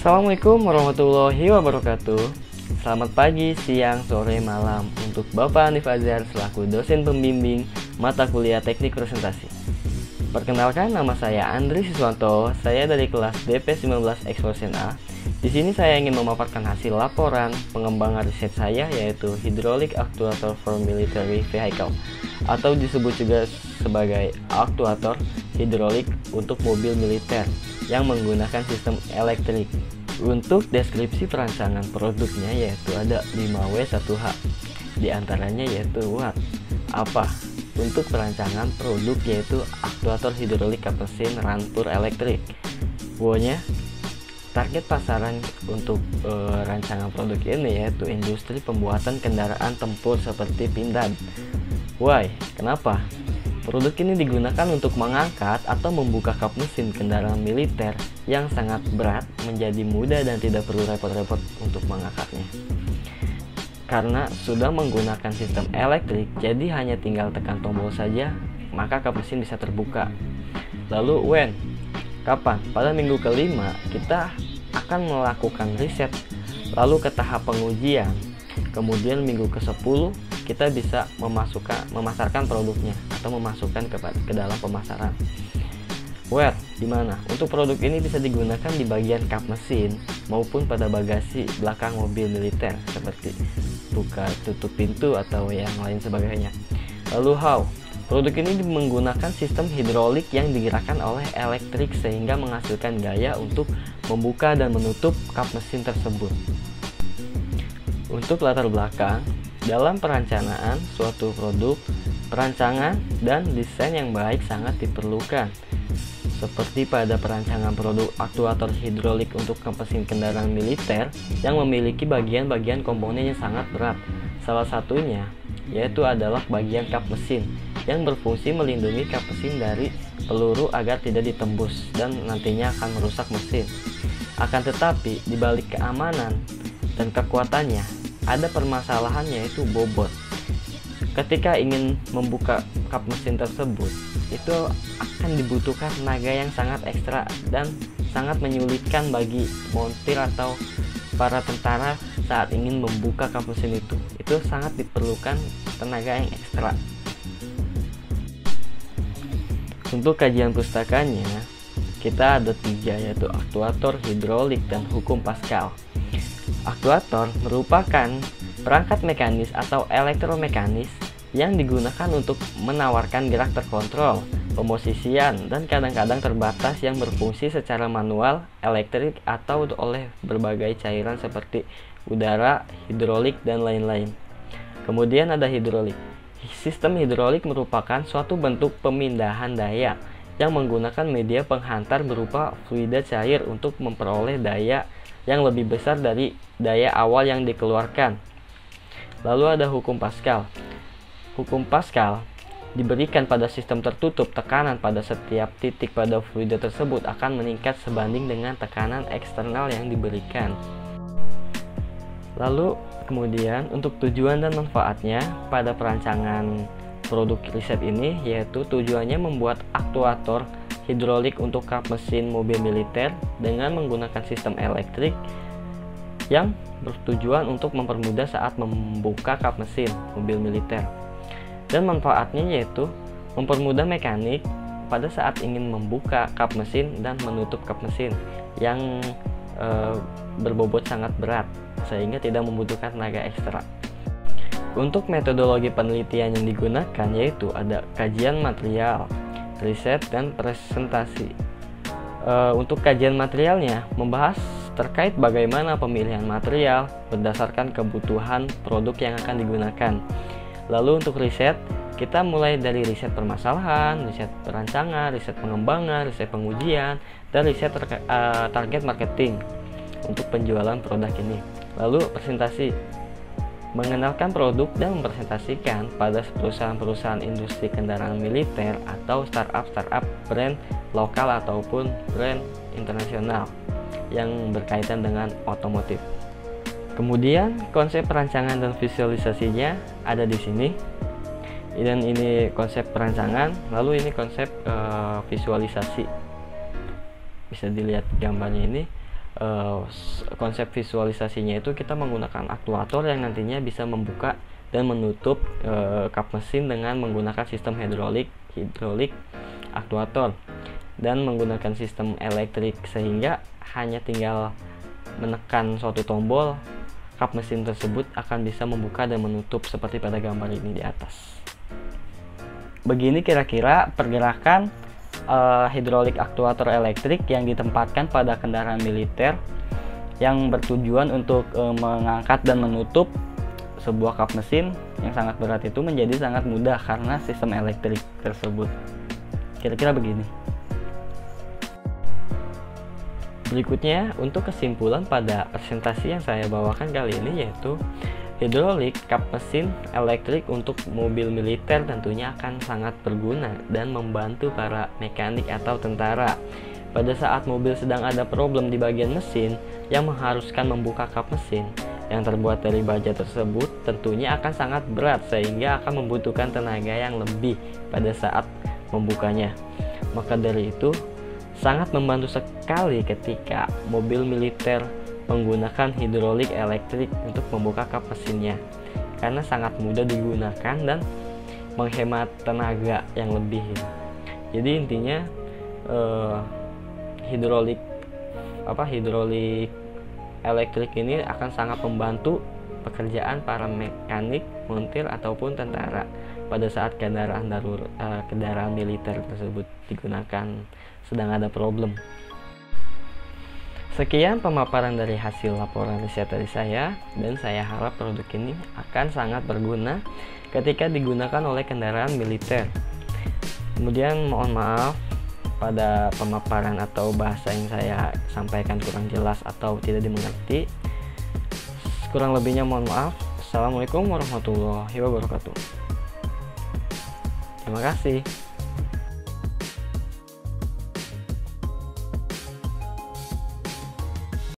Assalamualaikum warahmatullahi wabarakatuh. Selamat pagi, siang, sore, malam untuk Bapak Hanif Azhar selaku dosen pembimbing mata kuliah Teknik Presentasi. Perkenalkan, nama saya Andri Siswanto. Saya dari kelas DP19 Explosion A. Di sini saya ingin memaparkan hasil laporan pengembangan riset saya, yaitu Hydraulic Actuator for Military Vehicle, atau disebut juga sebagai aktuator hidrolik untuk mobil militer yang menggunakan sistem elektrik. Untuk deskripsi perancangan produknya yaitu ada 5W1H, di antaranya yaitu watt. Apa? Untuk perancangan produk yaitu aktuator hidrolik kap mesin rampur elektrik. W-nya target pasaran untuk rancangan produk ini yaitu industri pembuatan kendaraan tempur seperti pindad. Why? Kenapa? Produk ini digunakan untuk mengangkat atau membuka kap mesin kendaraan militer yang sangat berat menjadi mudah dan tidak perlu repot-repot untuk mengangkatnya. Karena sudah menggunakan sistem elektrik, jadi hanya tinggal tekan tombol saja, maka kap mesin bisa terbuka. Lalu when? Kapan? Pada minggu kelima, kita akan melakukan riset, lalu ke tahap pengujian. Kemudian minggu ke-10 kita bisa memasarkan produknya atau memasukkan ke dalam pemasaran. Where? Di mana? Untuk produk ini bisa digunakan di bagian kap mesin maupun pada bagasi belakang mobil militer seperti buka tutup pintu atau yang lain sebagainya. Lalu how? Produk ini menggunakan sistem hidrolik yang digerakkan oleh elektrik sehingga menghasilkan gaya untuk membuka dan menutup kap mesin tersebut. Untuk latar belakang, dalam perencanaan suatu produk, perancangan dan desain yang baik sangat diperlukan. Seperti pada perancangan produk aktuator hidrolik untuk kap mesin kendaraan militer yang memiliki bagian-bagian komponen yang sangat berat. Salah satunya yaitu adalah bagian kap mesin yang berfungsi melindungi kap mesin dari peluru agar tidak ditembus dan nantinya akan merusak mesin. Akan tetapi, di balik keamanan dan kekuatannya, ada permasalahan yaitu bobot. Ketika ingin membuka kap mesin tersebut, itu akan dibutuhkan tenaga yang sangat ekstra dan sangat menyulitkan bagi montir atau para tentara saat ingin membuka kap mesin itu. Itu sangat diperlukan tenaga yang ekstra. Untuk kajian pustakanya, kita ada 3 yaitu aktuator, hidrolik, dan hukum Pascal. Aktuator merupakan perangkat mekanis atau elektromekanis yang digunakan untuk menawarkan gerak terkontrol, pemosisian, dan kadang-kadang terbatas yang berfungsi secara manual, elektrik, atau oleh berbagai cairan seperti udara, hidrolik, dan lain-lain. Kemudian ada hidrolik. Sistem hidrolik merupakan suatu bentuk pemindahan daya yang menggunakan media penghantar berupa fluida cair untuk memperoleh daya yang lebih besar dari daya awal yang dikeluarkan. Lalu ada hukum Pascal. Hukum Pascal diberikan pada sistem tertutup, tekanan pada setiap titik pada fluida tersebut akan meningkat sebanding dengan tekanan eksternal yang diberikan. Lalu kemudian untuk tujuan dan manfaatnya pada perancangan produk riset ini yaitu tujuannya membuat aktuator hidrolik untuk kap mesin mobil militer dengan menggunakan sistem elektrik yang bertujuan untuk mempermudah saat membuka kap mesin mobil militer. Dan manfaatnya yaitu mempermudah mekanik pada saat ingin membuka kap mesin dan menutup kap mesin yang berbobot sangat berat sehingga tidak membutuhkan tenaga ekstra. Untuk metodologi penelitian yang digunakan yaitu ada kajian material, riset, dan presentasi. Untuk kajian materialnya membahas terkait bagaimana pemilihan material berdasarkan kebutuhan produk yang akan digunakan. Lalu untuk riset, kita mulai dari riset permasalahan, riset perancangan, riset pengembangan, riset pengujian, dan riset target marketing untuk penjualan produk ini. Lalu presentasi, mengenalkan produk dan mempresentasikan pada perusahaan-perusahaan industri kendaraan militer atau startup brand lokal ataupun brand internasional yang berkaitan dengan otomotif. Kemudian konsep perancangan dan visualisasinya ada di sini. Dan ini konsep perancangan, lalu ini konsep visualisasi. Bisa dilihat gambarnya ini. konsep visualisasinya itu kita menggunakan aktuator yang nantinya bisa membuka dan menutup kap mesin dengan menggunakan sistem hidrolik aktuator dan menggunakan sistem elektrik, sehingga hanya tinggal menekan suatu tombol, kap mesin tersebut akan bisa membuka dan menutup seperti pada gambar ini di atas. Begini kira-kira pergerakan hidrolik aktuator elektrik yang ditempatkan pada kendaraan militer yang bertujuan untuk mengangkat dan menutup sebuah kap mesin yang sangat berat itu menjadi sangat mudah karena sistem elektrik tersebut. Kira-kira begini. Berikutnya, untuk kesimpulan pada presentasi yang saya bawakan kali ini, yaitu hidrolik kap mesin elektrik untuk mobil militer tentunya akan sangat berguna dan membantu para mekanik atau tentara. Pada saat mobil sedang ada problem di bagian mesin yang mengharuskan membuka kap mesin yang terbuat dari baja tersebut, tentunya akan sangat berat sehingga akan membutuhkan tenaga yang lebih pada saat membukanya. Maka dari itu, sangat membantu sekali ketika mobil militer menggunakan hidrolik elektrik untuk membuka kap mesinnya, karena sangat mudah digunakan dan menghemat tenaga yang lebih. Jadi intinya hidrolik elektrik ini akan sangat membantu pekerjaan para mekanik, montir ataupun tentara pada saat kendaraan militer tersebut digunakan sedang ada problem. Sekian pemaparan dari hasil laporan riset dari saya, dan saya harap produk ini akan sangat berguna ketika digunakan oleh kendaraan militer. Kemudian mohon maaf pada pemaparan atau bahasa yang saya sampaikan kurang jelas atau tidak dimengerti. Kurang lebihnya mohon maaf. Assalamualaikum warahmatullahi wabarakatuh. Terima kasih.